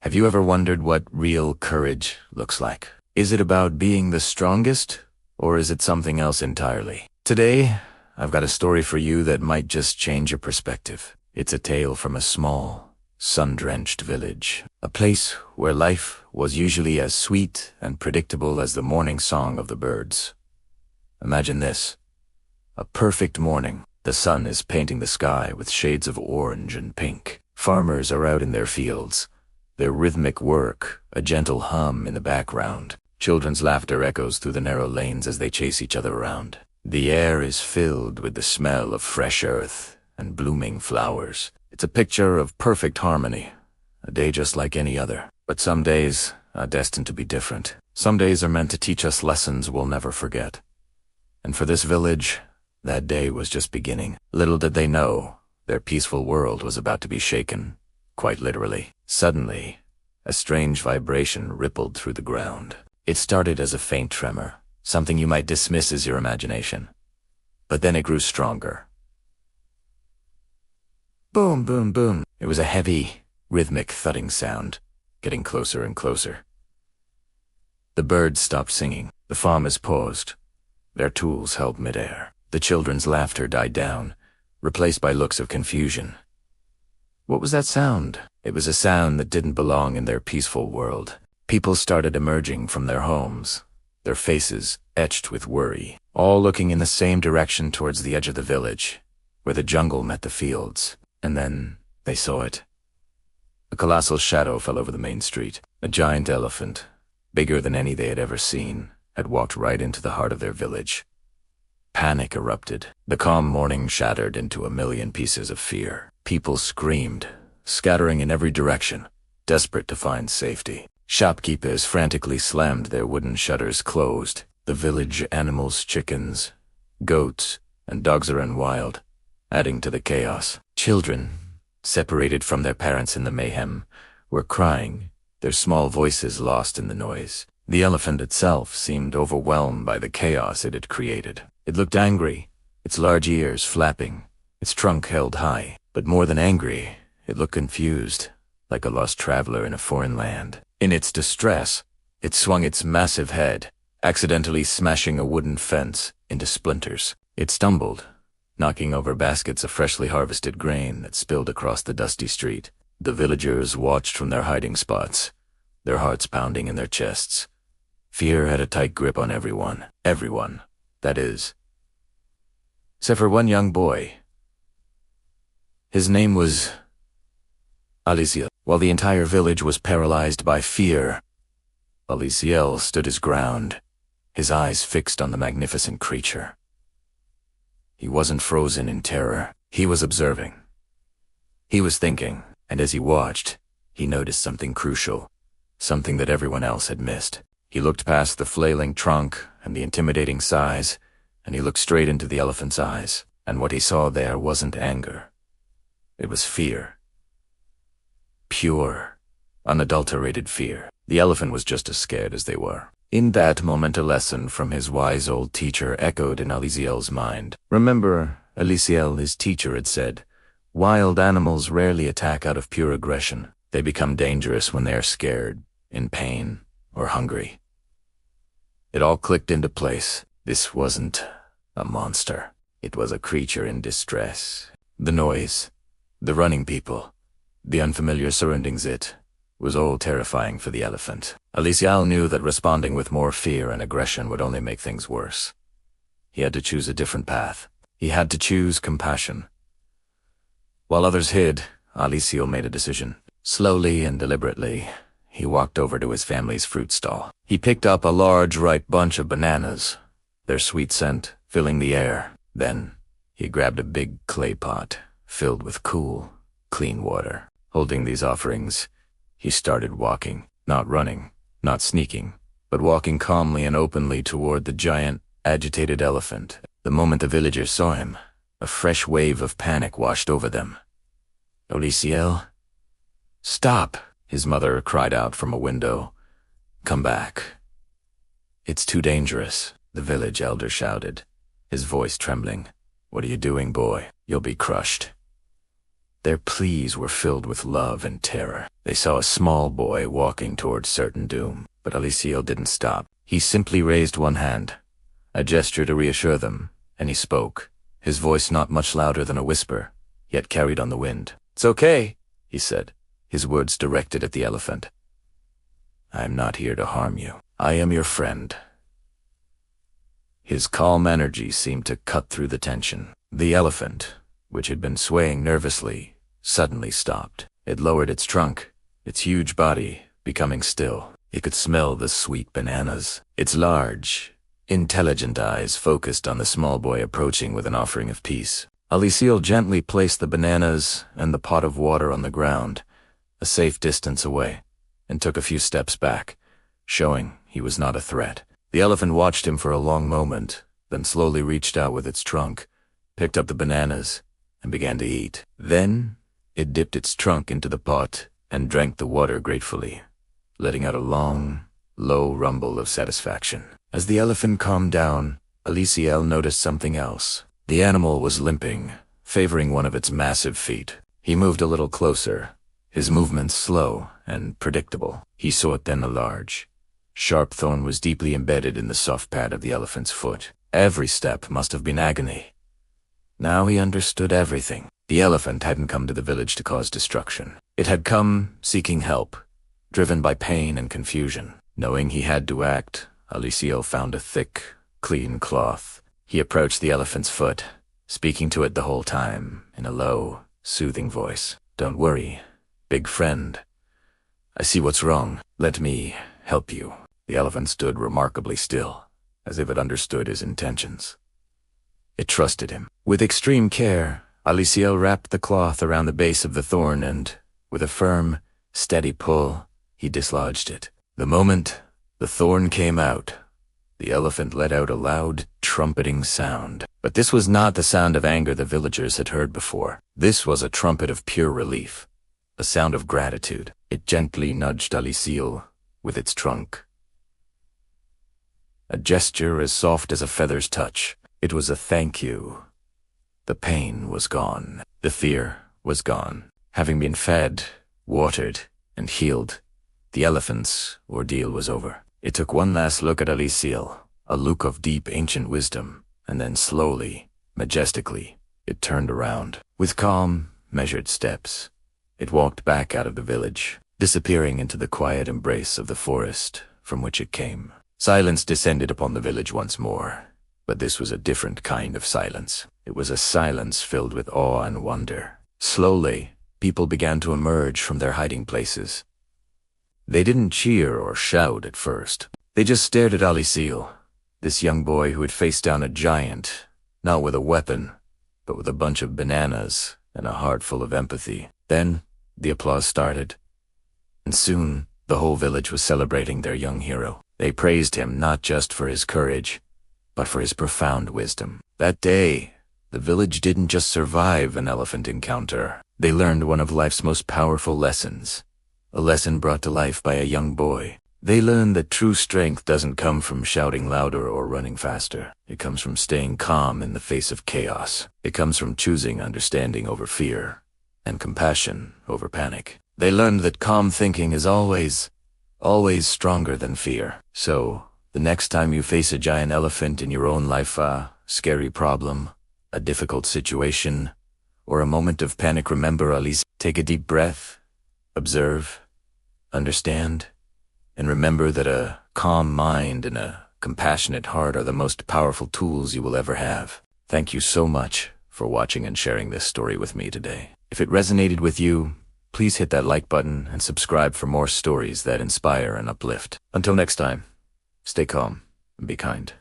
Have you ever wondered what real courage looks like? Is it about being the strongest, or is it something else entirely? Today, I've got a story for you that might just change your perspective. It's a tale from a small, sun-drenched village, a place where life was usually as sweet and predictable as the morning song of the birds. Imagine this: a perfect morning. The sun is painting the sky with shades of orange and pink. Farmers are out in their fields, their rhythmic work a gentle hum in the background. Children's laughter echoes through the narrow lanes as they chase each other around. The air is filled with the smell of fresh earth and blooming flowers. It's a picture of perfect harmony, a day just like any other. But some days are destined to be different. Some days are meant to teach us lessons we'll never forget. And for this village, that day was just beginning. Little did they know, their peaceful world was about to be shaken, quite literally. Suddenly, a strange vibration rippled through the ground. It started as a faint tremor, something you might dismiss as your imagination. But then it grew stronger. Boom, boom, boom. It was a heavy, rhythmic thudding sound, getting closer and closer. The birds stopped singing. The farmers paused, their tools held midair. The children's laughter died down, replaced by looks of confusion. What was that sound? It was a sound that didn't belong in their peaceful world. People started emerging from their homes, their faces etched with worry, all looking in the same direction towards the edge of the village, where the jungle met the fields. And then they saw it. A colossal shadow fell over the main street. A giant elephant, bigger than any they had ever seen, had walked right into the heart of their village. Panic erupted. The calm morning shattered into a million pieces of fear. People screamed, scattering in every direction, desperate to find safety. Shopkeepers frantically slammed their wooden shutters closed. The village animals, chickens, goats, and dogs ran wild, adding to the chaos. Children, separated from their parents in the mayhem, were crying, their small voices lost in the noise. The elephant itself seemed overwhelmed by the chaos it had created. It looked angry, its large ears flapping, its trunk held high. But more than angry, it looked confused, like a lost traveler in a foreign land. In its distress, it swung its massive head, accidentally smashing a wooden fence into splinters. It stumbled, knocking over baskets of freshly harvested grain that spilled across the dusty street. The villagers watched from their hiding spots, their hearts pounding in their chests. Fear had a tight grip on everyone. Everyone, that is. Except for one young boy. His name was Aalizil. While the entire village was paralyzed by fear, Aalizil stood his ground, his eyes fixed on the magnificent creature. He wasn't frozen in terror. He was observing. He was thinking, and as he watched, he noticed something crucial, something that everyone else had missed. He looked past the flailing trunk and the intimidating size, and he looked straight into the elephant's eyes. And what he saw there wasn't anger. It was fear. Pure, unadulterated fear. The elephant was just as scared as they were. In that moment, a lesson from his wise old teacher echoed in Aalizil's mind. Remember, Aalizil, his teacher, had said, wild animals rarely attack out of pure aggression. They become dangerous when they are scared, in pain, or hungry. It all clicked into place. This wasn't a monster. It was a creature in distress. The noise, the running people, the unfamiliar surroundings, it was all terrifying for the elephant. Aalizil knew that responding with more fear and aggression would only make things worse. He had to choose a different path. He had to choose compassion. While others hid, Aalizil made a decision. Slowly and deliberately, he walked over to his family's fruit stall. He picked up a large, ripe bunch of bananas, their sweet scent filling the air. Then, he grabbed a big clay pot filled with cool, clean water. Holding these offerings, he started walking, not running, not sneaking, but walking calmly and openly toward the giant, agitated elephant. The moment the villagers saw him, a fresh wave of panic washed over them. Aalizil? Stop! His mother cried out from a window. Come back. It's too dangerous, the village elder shouted, his voice trembling. What are you doing, boy? You'll be crushed. Their pleas were filled with love and terror. They saw a small boy walking towards certain doom, but Aalizil didn't stop. He simply raised one hand, a gesture to reassure them, and he spoke, his voice not much louder than a whisper, yet carried on the wind. "It's okay," he said, his words directed at the elephant. "I am not here to harm you. I am your friend." His calm energy seemed to cut through the tension. The elephant, which had been swaying nervously, suddenly stopped. It lowered its trunk, its huge body becoming still. It could smell the sweet bananas. Its large, intelligent eyes focused on the small boy approaching with an offering of peace. Aalizil gently placed the bananas and the pot of water on the ground, a safe distance away, and took a few steps back, showing he was not a threat. The elephant watched him for a long moment, then slowly reached out with its trunk, picked up the bananas, and began to eat. Then it dipped its trunk into the pot and drank the water gratefully, letting out a long, low rumble of satisfaction. As the elephant calmed down, Aalizil noticed something else. The animal was limping, favoring one of its massive feet. He moved a little closer, his movements slow and predictable. He saw it then a large, sharp thorn was deeply embedded in the soft pad of the elephant's foot. Every step must have been agony. Now he understood everything. The elephant hadn't come to the village to cause destruction. It had come seeking help, driven by pain and confusion. Knowing he had to act, Aalizil found a thick, clean cloth. He approached the elephant's foot, speaking to it the whole time in a low, soothing voice. "Don't worry, big friend. I see what's wrong. Let me help you." The elephant stood remarkably still, as if it understood his intentions. It trusted him. With extreme care, Aalizil wrapped the cloth around the base of the thorn and, with a firm, steady pull, he dislodged it. The moment the thorn came out, the elephant let out a loud, trumpeting sound. But this was not the sound of anger the villagers had heard before. This was a trumpet of pure relief, a sound of gratitude. It gently nudged Aalizil with its trunk. A gesture as soft as a feather's touch. It was a thank you. The pain was gone. The fear was gone. Having been fed, watered, and healed, the elephant's ordeal was over. It took one last look at Aalizil, a look of deep ancient wisdom, and then slowly, majestically, it turned around. With calm, measured steps, it walked back out of the village, disappearing into the quiet embrace of the forest from which it came. Silence descended upon the village once more, but this was a different kind of silence. It was a silence filled with awe and wonder. Slowly, people began to emerge from their hiding places. They didn't cheer or shout at first. They just stared at Aalizil, this young boy who had faced down a giant, not with a weapon, but with a bunch of bananas and a heart full of empathy. Then, the applause started, and soon the whole village was celebrating their young hero. They praised him not just for his courage, but for his profound wisdom. That day, the village didn't just survive an elephant encounter. They learned one of life's most powerful lessons, a lesson brought to life by a young boy. They learned that true strength doesn't come from shouting louder or running faster. It comes from staying calm in the face of chaos. It comes from choosing understanding over fear and compassion over panic. They learned that calm thinking is always stronger than fear. So, the next time you face a giant elephant in your own life, a scary problem, a difficult situation, or a moment of panic, remember Aalizil. Take a deep breath, observe, understand, and remember that a calm mind and a compassionate heart are the most powerful tools you will ever have. Thank you so much for watching and sharing this story with me today. If it resonated with you, please hit that like button and subscribe for more stories that inspire and uplift. Until next time, stay calm and be kind.